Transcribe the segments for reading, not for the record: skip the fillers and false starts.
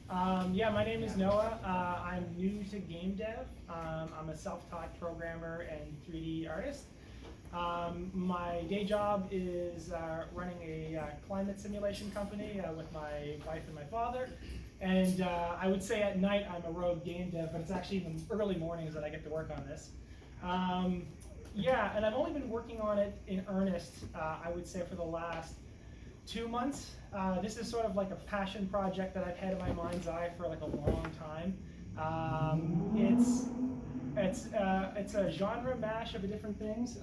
Yeah, my name is Noah. I'm new to game dev. I'm a self-taught programmer and 3D artist. My day job is running a climate simulation company with my wife and my father. And I would say at night I'm a rogue game dev, but it's actually in the early mornings that I get to work on this. Yeah, and I've only been working on it in earnest, I would say, for the last 2 months. This is sort of like a passion project that I've had in my mind's eye for like a long time. It's a genre mash of different things.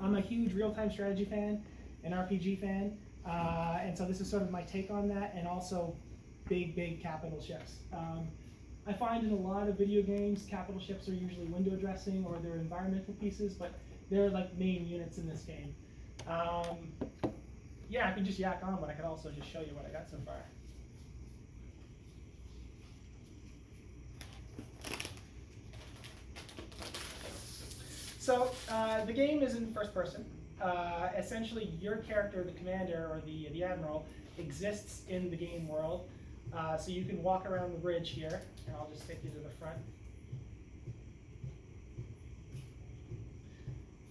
I'm a huge real-time strategy fan, an RPG fan, and so this is sort of my take on that, and also big capital ships. I find in a lot of video games, capital ships are usually window dressing or they're environmental pieces, but they're like main units in this game. Yeah, I could just yak on, but I could also just show you what I got so far. So the game is in first person. Essentially, your character, the commander or the admiral, exists in the game world. So you can walk around the bridge here, and I'll just take you to the front.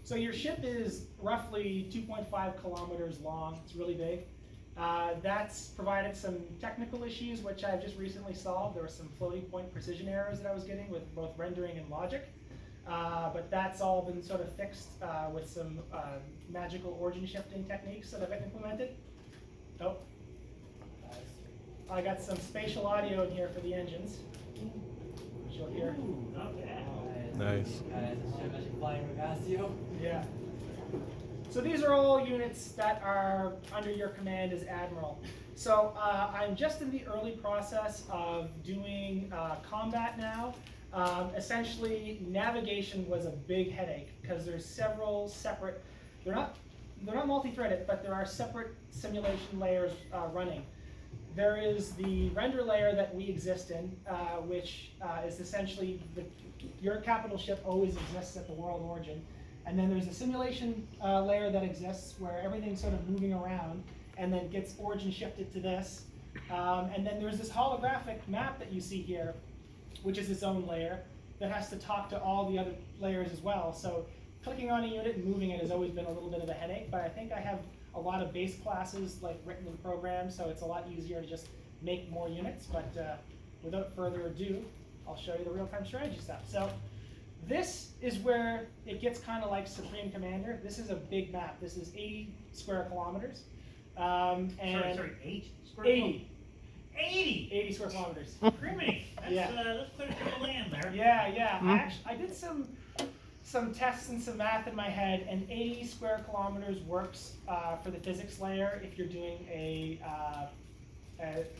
So your ship is roughly 2.5 kilometers long. It's really big. That's provided some technical issues, which I've just recently solved. There were some floating point precision errors that I was getting with both rendering and logic. But that's all been sort of fixed with some magical origin shifting techniques that I've implemented. Oh. I got some spatial audio in here for the engines, which you'll hear. Ooh, not bad. Nice. Yeah. So these are all units that are under your command as Admiral. So I'm just in the early process of doing combat now. Essentially, navigation was a big headache because there's several separate. They're not multi-threaded, but there are separate simulation layers running. There is the render layer that we exist in, which is essentially your capital ship always exists at the world origin. And then there's a simulation layer that exists where everything's sort of moving around and then gets origin shifted to this. And then there's this holographic map that you see here, which is its own layer that has to talk to all the other layers as well. So clicking on a unit and moving it has always been a little bit of a headache, but I think I have a lot of base classes like written in the program, so it's a lot easier to just make more units. But without further ado, I'll show you the real-time strategy stuff. So this is where it gets kind of like Supreme Commander. This is a big map. This is 80 square kilometers. Sorry, 8 square 80. 80 square kilometers. Criminy. That's, Yeah. That's quite a bit of land there. Yeah. I did some tests and some math in my head, and 80 square kilometers works for the physics layer if you're doing a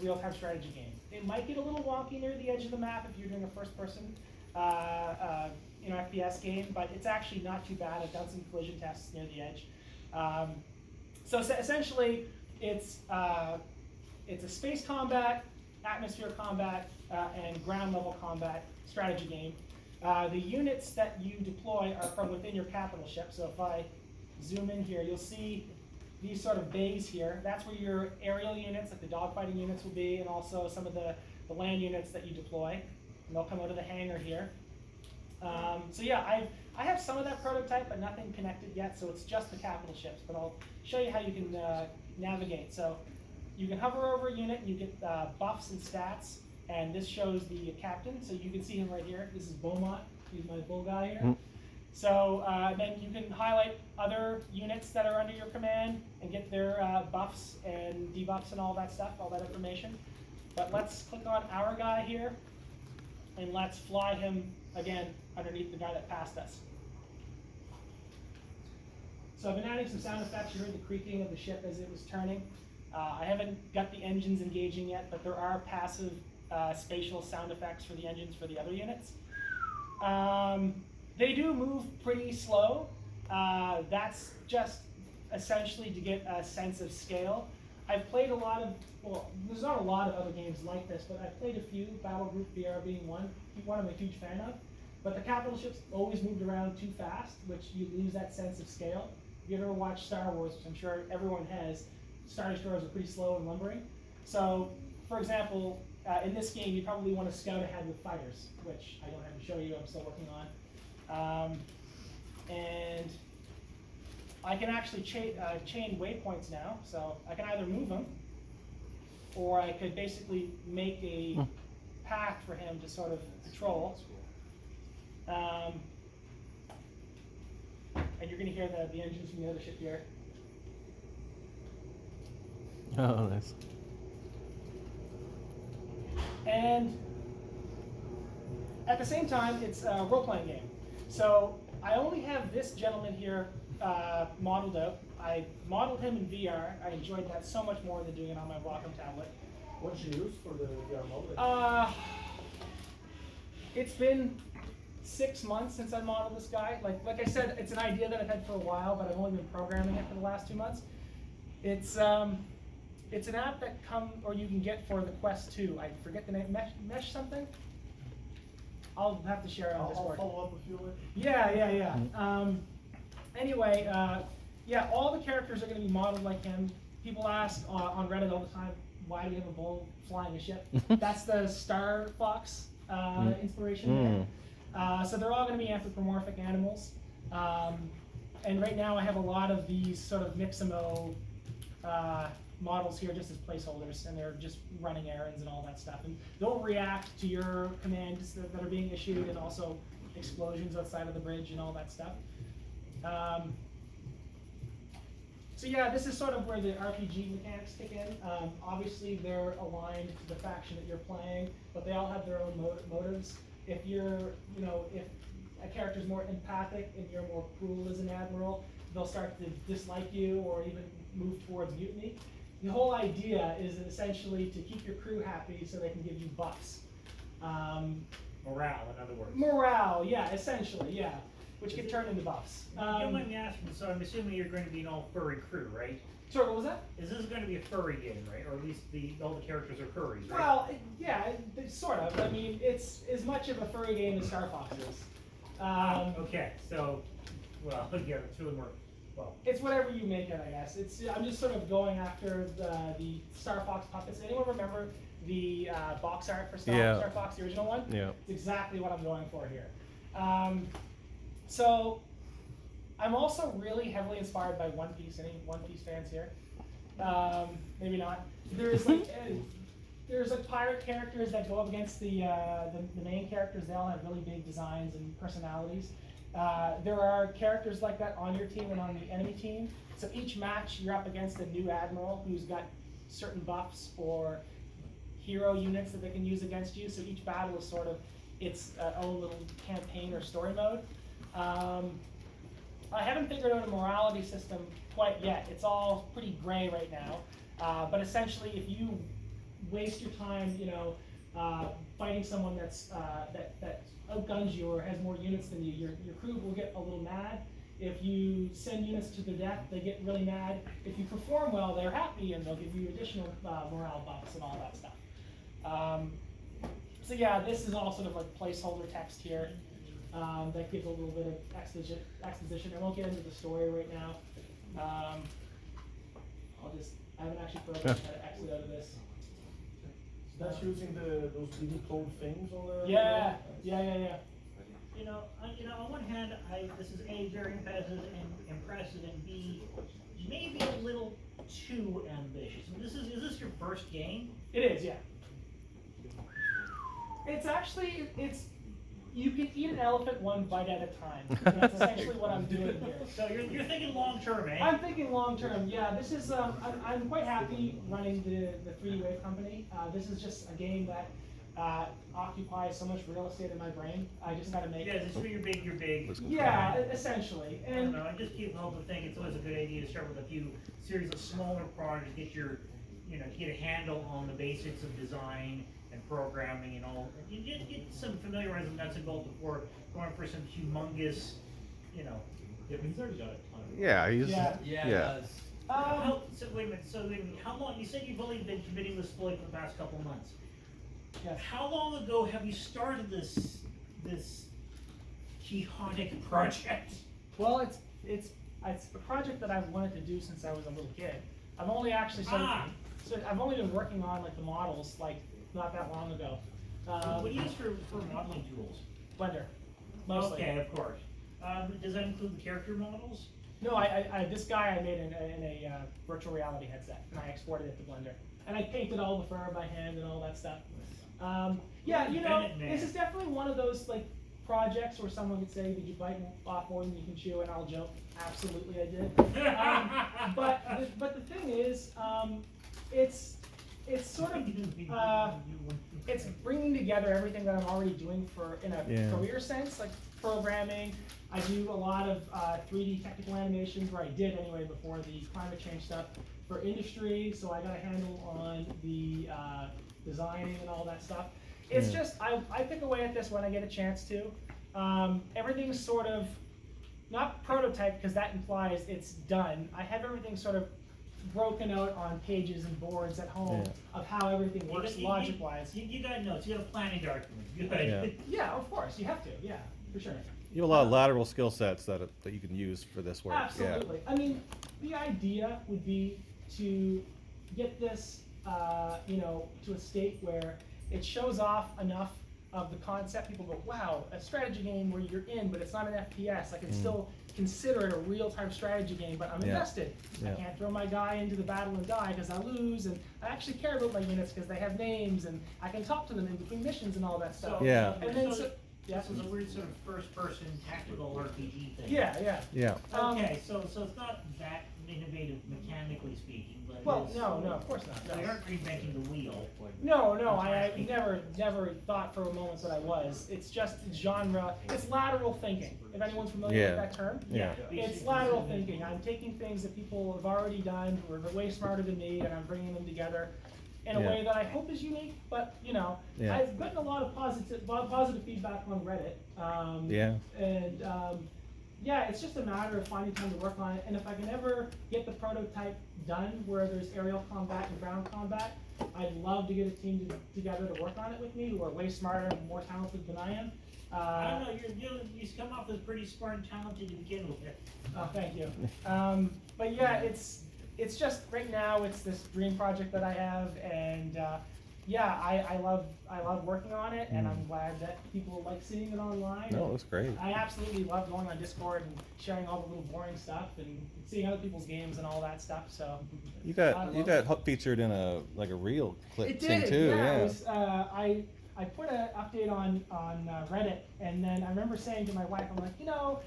real-time strategy game. It might get a little wonky near the edge of the map if you're doing a first-person FPS game, but it's actually not too bad. I've done some collision tests near the edge. So essentially, it's a space combat, atmosphere combat, and ground level combat strategy game. The units that you deploy are from within your capital ship. So if I zoom in here, you'll see these sort of bays here. That's where your aerial units, like the dogfighting units, will be, and also some of the land units that you deploy. And they'll come out of the hangar here. So yeah, I have some of that prototype, but nothing connected yet. So it's just the capital ships. But I'll show you how you can navigate. So you can hover over a unit, and you get buffs and stats. And this shows the captain, so you can see him right here. This is Beaumont. He's my bull guy here. So then you can highlight other units that are under your command and get their buffs and debuffs and all that stuff, all that information. But let's click on our guy here, and let's fly him again underneath the guy that passed us. So I've been adding some sound effects. You heard the creaking of the ship as it was turning. I haven't got the engines engaging yet, but there are passive spatial sound effects for the engines for the other units. They do move pretty slow. That's just essentially to get a sense of scale. I've played a lot of, well, there's not a lot of other games like this, but I've played a few, Battle Group VR being one I'm a huge fan of. But the capital ships always moved around too fast, which you lose that sense of scale. If you've ever watched Star Wars, which I'm sure everyone has, Star Destroyers are pretty slow and lumbering. So, for example, in this game, you probably want to scout ahead with fighters, which I don't have to show you. I'm still working on. And I can actually chain waypoints now, so I can either move them, or I could basically make a path for him to sort of patrol. And you're going to hear the engines from the other ship here. Oh, nice. And at the same time, it's a role-playing game. So I only have this gentleman here modeled out. I modeled him in VR. I enjoyed that so much more than doing it on my Wacom tablet. What did you use for the VR model? It's been 6 months since I modeled this guy. Like I said, it's an idea that I've had for a while, but I've only been programming it for the last 2 months. It's an app that you can get for the Quest 2. I forget the name. Mesh something. I'll have to share it on Discord. I'll follow up with you later. Yeah. Anyway, yeah, all the characters are going to be modeled like him. People ask on Reddit all the time, why do you have a bull flying a ship? That's the Star Fox inspiration there. So they're all going to be anthropomorphic animals. And right now I have a lot of these sort of Mixamo models here just as placeholders, and they're just running errands and all that stuff. And they'll react to your commands that are being issued, and also explosions outside of the bridge and all that stuff. So yeah, this is sort of where the RPG mechanics kick in. Obviously, they're aligned to the faction that you're playing, but they all have their own motives. If you're, if a character's more empathic and you're more cruel as an admiral, they'll start to dislike you or even move towards mutiny. The whole idea is essentially to keep your crew happy so they can give you buffs. Morale, in other words. Morale, yeah, essentially, yeah, which can turn into buffs. You don't mind me asking, so I'm assuming you're going to be an all furry crew, right? Sorry, what was that? Is this going to be a furry game, right? Or at least all the characters are furries, right? Well, yeah, sort of. I mean, it's as much of a furry game as Star Fox is. Okay, so, well, yeah, it's really more. Well, it's whatever you make it, I guess. I'm just sort of going after the Star Fox puppets. Anyone remember the box art for Star Fox, the original one? Yeah. It's exactly what I'm going for here. So I'm also really heavily inspired by One Piece. Any One Piece fans here? Maybe not. There's like pirate characters that go up against the main characters. They all have really big designs and personalities. There are characters like that on your team and on the enemy team. So each match you're up against a new admiral who's got certain buffs or hero units that they can use against you. So each battle is sort of its own little campaign or story mode. I haven't figured out a morality system quite yet. It's all pretty gray right now. But essentially, if you waste your time, fighting someone that outguns you or has more units than you, your crew will get a little mad. If you send units to their death, they get really mad. If you perform well, they're happy and they'll give you additional morale buffs and all that stuff. So yeah, this is all sort of like placeholder text here that gives a little bit of exposition. I won't get into the story right now. I haven't actually programmed how to exit out of this. That's using those little code things on the. Yeah. On one hand, this is A, very impressive, and B, maybe a little too ambitious. Is this your first game? It is, yeah. You can eat an elephant one bite at a time. That's essentially what I'm doing here. So you're thinking long term, eh? I'm thinking long term, yeah. This is, I'm quite happy running the 3D Wave company. This is just a game that occupies so much real estate in my brain. I just gotta make it. Yeah, you're big. Yeah, essentially. And I don't know, I just keep helping think it's always a good idea to start with a few series of smaller projects, get to get a handle on the basics of design and programming and all. You get some familiarizing nuts and bolts before going for some humongous, Yeah, but he's already got a ton of. Yeah, he's. Yeah. Yeah. It does. So wait a minute. So how long? You said you've only been committing this fully for the past couple months. yes. How long ago have you started this quixotic project? Well, it's a project that I've wanted to do since I was a little kid. I've only actually I've only been working on like the models like not that long ago. What do you use for modeling tools? Blender, mostly. Okay, of course. Does that include the character models? No, this guy I made in a virtual reality headset, and I exported it to Blender. And I painted all the fur by hand and all that stuff. Yeah, you know, this is definitely one of those like projects where someone would say, did you bite off more than you can chew? And I'll joke, absolutely I did. But the thing is, it's sort of, it's bringing together everything that I'm already doing in a career sense, like programming. I do a lot of 3D technical animations, where I did anyway before the climate change stuff, for industry, so I got a handle on the designing and all that stuff. It's just, I pick away at this when I get a chance to. Everything's sort of, not prototype, because that implies it's done. I have everything sort of broken out on pages and boards at home of how everything works logic-wise. You got notes, you got a planning document. Good. Yeah, of course, you have to, yeah, for sure. You have a lot of lateral skill sets that you can use for this work. Absolutely. I mean, the idea would be to get this, you know, to a state where it shows off enough of the concept. People go, wow, a strategy game where you're in, but it's not an FPS. I can still consider it a real-time strategy game, but I'm invested. I can't throw my guy into the battle and die because I lose, and I actually care about my units because they have names, and I can talk to them in between missions and all that stuff. And then this is a weird sort of first-person tactical RPG thing. Yeah. Okay, so it's not that innovative mechanically speaking, but well, no, of course not. They aren't reinventing the wheel. No, I never thought for a moment that I was. It's just genre. It's lateral thinking. If anyone's familiar with that term, it's lateral thinking. I'm taking things that people have already done, who are way smarter than me, and I'm bringing them together in a way that I hope is unique. But you know, I've gotten a lot of positive feedback on Reddit. Yeah, it's just a matter of finding time to work on it. And if I can ever get the prototype done where there's aerial combat and ground combat, I'd love to get a team together to work on it with me, who are way smarter and more talented than I am. I don't know, you come off as pretty smart and talented to begin with. Oh, thank you. But yeah, it's just, right now, it's this dream project that I have, and yeah, I love working on it, and I'm glad that people like seeing it online. No, that's great. I absolutely love going on Discord and sharing all the little boring stuff and seeing other people's games and all that stuff. So you got featured in a reel clip thing too. It was, I put an update on Reddit, and then I remember saying to my wife, I'm like, you know,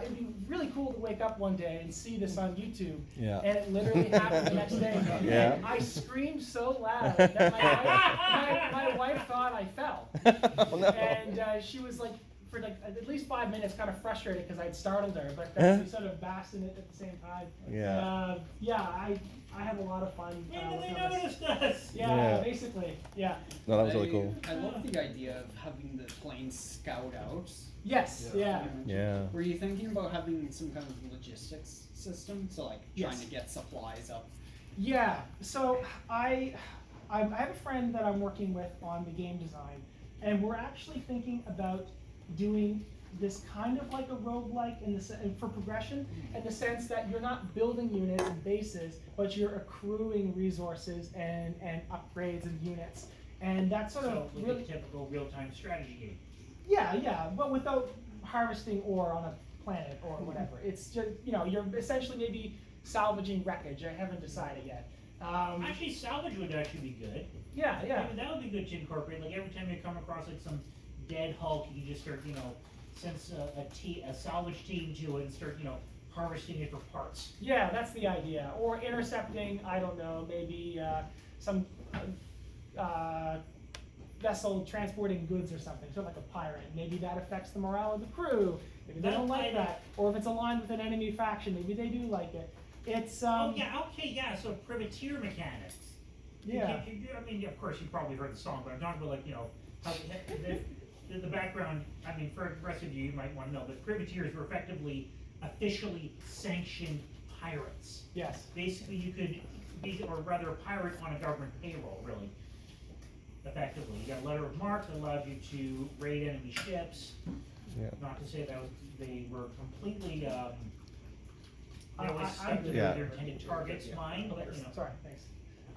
it'd be really cool to wake up one day and see this on YouTube. And it literally happened the next day. And I screamed so loud that my wife thought I fell. Oh, no. And she was like, for like at least 5 minutes, kind of frustrated because I'd startled her, but then we sort of basked in it at the same time. I have a lot of fun. They noticed us. Basically, yeah. No, that was really cool. I love the idea of having the planes scout out. Yes, Were you thinking about having some kind of logistics system? So like trying to get supplies up? Yeah, so I have a friend that I'm working with on the game design, and we're actually thinking about doing this kind of like a roguelike for progression, in the sense that you're not building units and bases, but you're accruing resources and upgrades and units. And that's sort of really a typical real-time strategy game. Yeah, but without harvesting ore on a planet or whatever. It's just, you know, you're essentially maybe salvaging wreckage. I haven't decided yet. Actually, salvage would actually be good. Yeah. That would be good to incorporate. Like every time you come across like some dead Hulk, you can just start, you know, send a salvage team to it and start, you know, harvesting it for parts. Yeah, that's the idea. Or intercepting, I don't know, maybe some vessel transporting goods or something, sort of like a pirate. Maybe that affects the morale of the crew. Maybe they don't like that. Or if it's aligned with an enemy faction, maybe they do like it. It's so privateer mechanics. Yeah. I mean, of course, you probably heard the song, but I'm talking about, like, you know, how the background. I mean, for the rest of you might want to know, but privateers were effectively officially sanctioned pirates. Yes. Basically, you could be, or rather, a pirate on a government payroll, really. Effectively, you got a letter of marque that allowed you to raid enemy ships. Not to say that they were completely stuck to their intended targets. Mine, but you know. Sorry, thanks.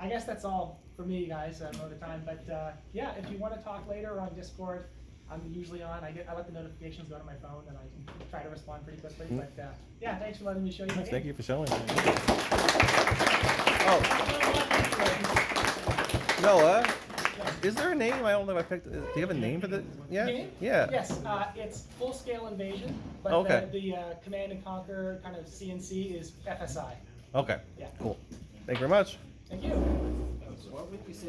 I guess that's all for me, guys. I don't know the time, but yeah, if you want to talk later on Discord, I'm usually on. I let the notifications go to my phone, and I can try to respond pretty quickly. But yeah, thanks for letting me show you my game. Thank you for showing. Oh. Noah, is there a name? I don't know if I picked. Do you have a name for the? Yeah. Game? Yeah. Yes, it's Full Scale Invasion, but Okay. the Command and Conquer kind of CNC is FSI. Okay. Yeah. Cool. Thank you very much. Thank you. So what would you say